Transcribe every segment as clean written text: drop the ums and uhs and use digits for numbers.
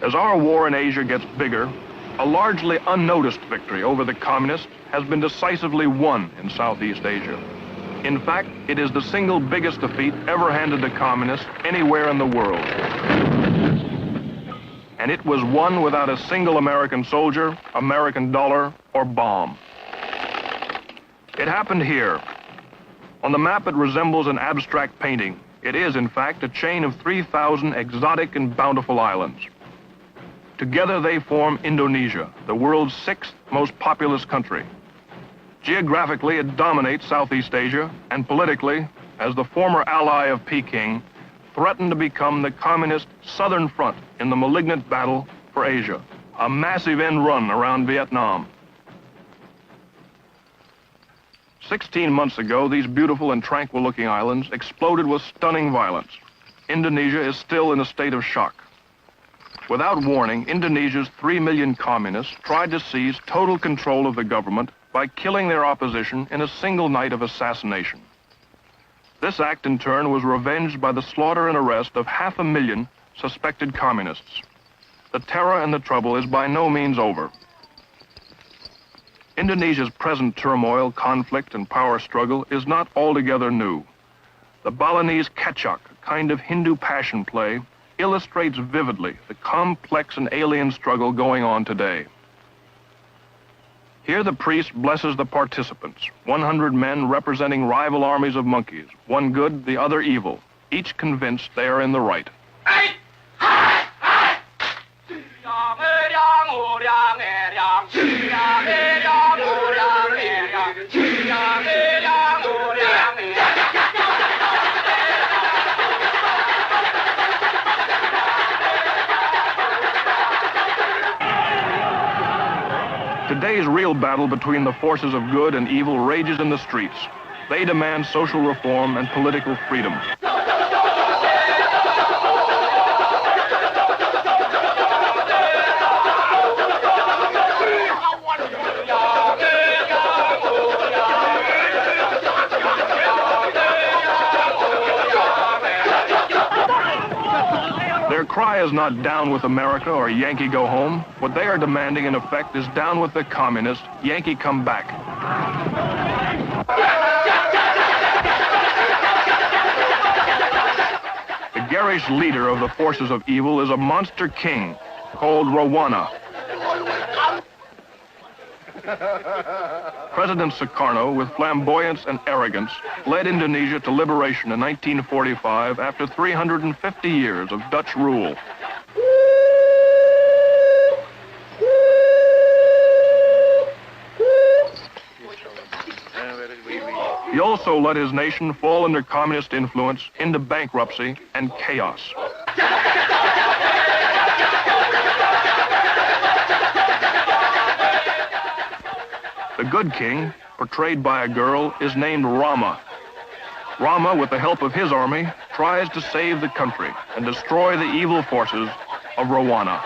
As our war in Asia gets bigger, a largely unnoticed victory over the communists has been decisively won in Southeast Asia. In fact, it is the single biggest defeat ever handed to communists anywhere in the world. And it was won without a single American soldier, American dollar, or bomb. It happened here. On the map, it resembles an abstract painting. It is, in fact, a chain of 3,000 exotic and bountiful islands. Together they form Indonesia, the world's 6th most populous country. Geographically, it dominates Southeast Asia, and politically, as the former ally of Peking, threatened to become the communist Southern Front in the malignant battle for Asia, a massive end run around Vietnam. 16 months ago, these beautiful and tranquil-looking islands exploded with stunning violence. Indonesia is still in a state of shock. Without warning, Indonesia's 3 million communists tried to seize total control of the government by killing their opposition in a single night of assassination. This act, in turn, was revenged by the slaughter and arrest of 500,000 suspected communists. The terror and the trouble is by no means over. Indonesia's present turmoil, conflict, and power struggle is not altogether new. The Balinese kecak, a kind of Hindu passion play, illustrates vividly the complex and alien struggle going on today. Here the priest blesses the participants, 100 men representing rival armies of monkeys, one good, the other evil, each convinced they are in the right. Today's real battle between the forces of good and evil rages in the streets. They demand social reform and political freedom. Their cry is not down with America or Yankee go home. What they are demanding, in effect, is down with the communists, Yankee come back. The garish leader of the forces of evil is a monster king called Rowana. President Sukarno, with flamboyance and arrogance, led Indonesia to liberation in 1945 after 350 years of Dutch rule. He also let his nation fall under communist influence into bankruptcy and chaos. The good king, portrayed by a girl, is named Rama. Rama, with the help of his army, tries to save the country and destroy the evil forces of Rowana.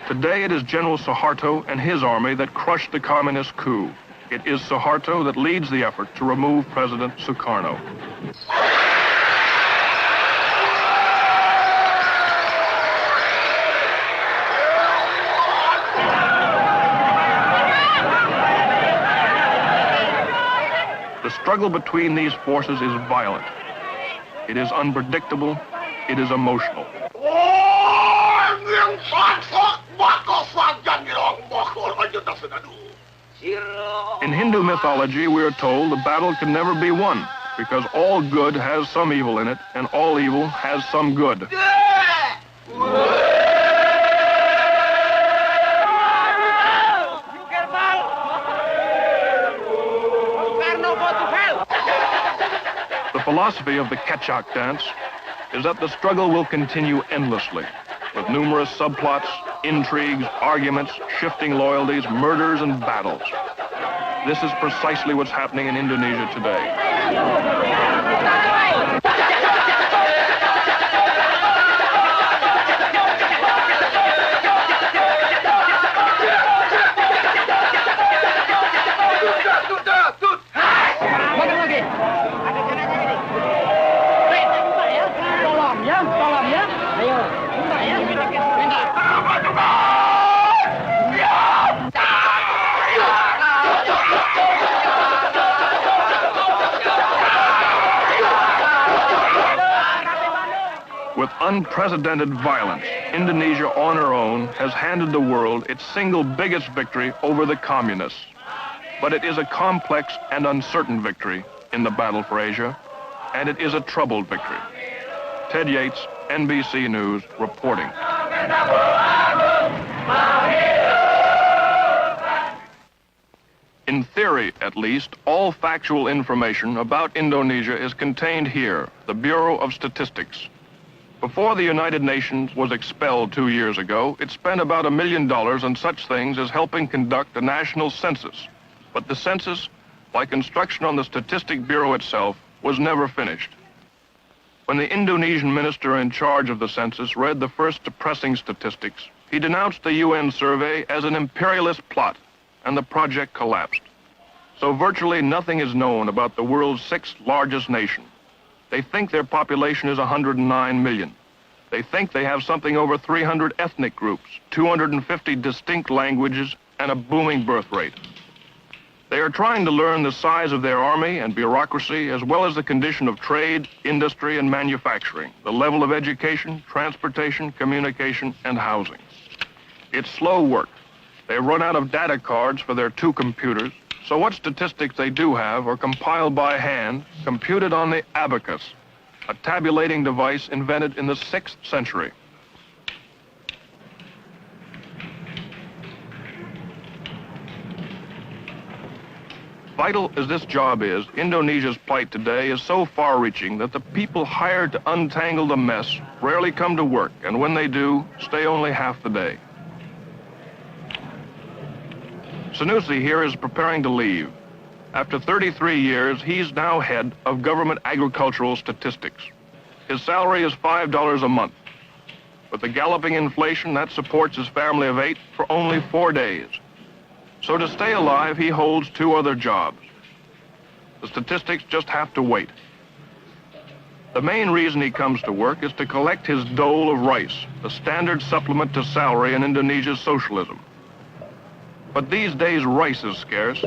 Today it is General Suharto and his army that crushed the communist coup. It is Suharto that leads the effort to remove President Sukarno. The struggle between these forces is violent. It is unpredictable. It is emotional. In Hindu mythology, we are told the battle can never be won because all good has some evil in it, and all evil has some good. The philosophy of the kecak dance is that the struggle will continue endlessly, with numerous subplots, intrigues, arguments, shifting loyalties, murders, and battles. This is precisely what's happening in Indonesia today. With unprecedented violence, Indonesia on her own has handed the world its single biggest victory over the communists. But it is a complex and uncertain victory in the battle for Asia, and it is a troubled victory. Ted Yates, NBC News, reporting. In theory, at least, all factual information about Indonesia is contained here, the Bureau of Statistics. Before the United Nations was expelled 2 years ago, it spent about $1 million on such things as helping conduct a national census. But the census, like instruction on the Statistic Bureau itself, was never finished. When the Indonesian minister in charge of the census read the first depressing statistics, he denounced the UN survey as an imperialist plot, and the project collapsed. So virtually nothing is known about the world's sixth largest nation. They think their population is 109 million. They think they have something over 300 ethnic groups, 250 distinct languages, and a booming birth rate. They are trying to learn the size of their army and bureaucracy, as well as the condition of trade, industry, and manufacturing, the level of education, transportation, communication, and housing. It's slow work. They run out of data cards for their 2 computers, so what statistics they do have are compiled by hand, computed on the abacus, a tabulating device invented in the 6th century. Vital as this job is, Indonesia's plight today is so far-reaching that the people hired to untangle the mess rarely come to work, and when they do, stay only half the day. Sanusi here is preparing to leave. After 33 years, he's now head of government agricultural statistics. His salary is $5 a month. With the galloping inflation, that supports his family of 8 for only 4 days. So to stay alive, he holds 2 other jobs. The statistics just have to wait. The main reason he comes to work is to collect his dole of rice, the standard supplement to salary in Indonesia's socialism. But these days, rice is scarce,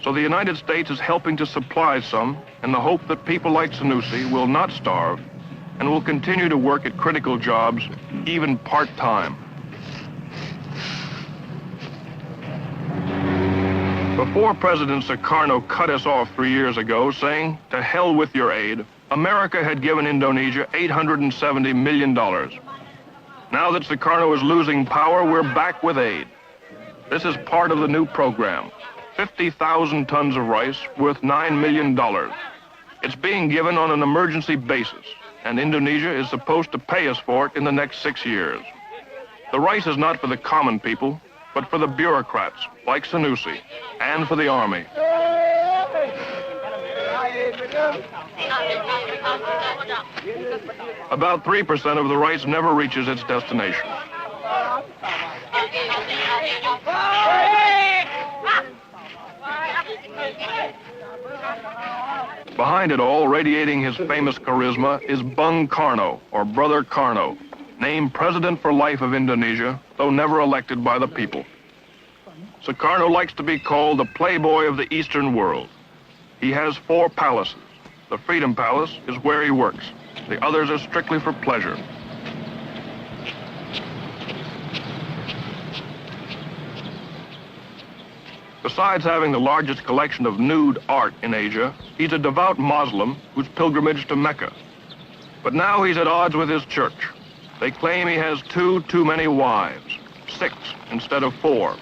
so the United States is helping to supply some in the hope that people like Sanusi will not starve and will continue to work at critical jobs, even part-time. Before President Sukarno cut us off 3 years ago, saying, "To hell with your aid," America had given Indonesia $870 million. Now that Sukarno is losing power, we're back with aid. This is part of the new program, 50,000 tons of rice worth $9 million. It's being given on an emergency basis, and Indonesia is supposed to pay us for it in the next 6 years. The rice is not for the common people, but for the bureaucrats, like Sanusi, and for the army. About 3% of the rice never reaches its destination. Behind it all, radiating his famous charisma, is Bung Karno, or Brother Karno, named President for Life of Indonesia, though never elected by the people. Sukarno likes to be called the playboy of the Eastern world. He has 4 palaces. The Freedom Palace is where he works. The others are strictly for pleasure. Besides having the largest collection of nude art in Asia, he's a devout Muslim who's pilgrimaged to Mecca. But now he's at odds with his church. They claim he has too many wives, 6 instead of 4.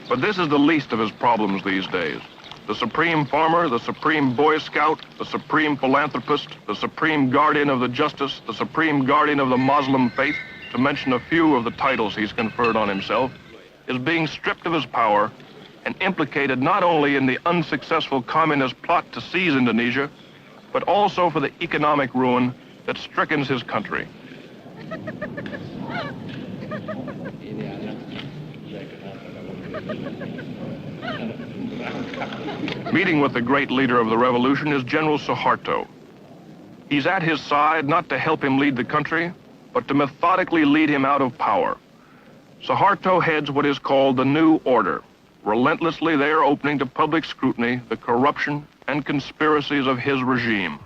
But this is the least of his problems these days. The supreme farmer, the supreme Boy Scout, the supreme philanthropist, the supreme guardian of the justice, the supreme guardian of the Muslim faith, to mention a few of the titles he's conferred on himself, is being stripped of his power and implicated not only in the unsuccessful communist plot to seize Indonesia, but also for the economic ruin that strickens his country. Meeting with the great leader of the revolution is General Suharto. He's at his side not to help him lead the country, but to methodically lead him out of power. Suharto heads what is called the New Order. Relentlessly, they are opening to public scrutiny the corruption and conspiracies of his regime.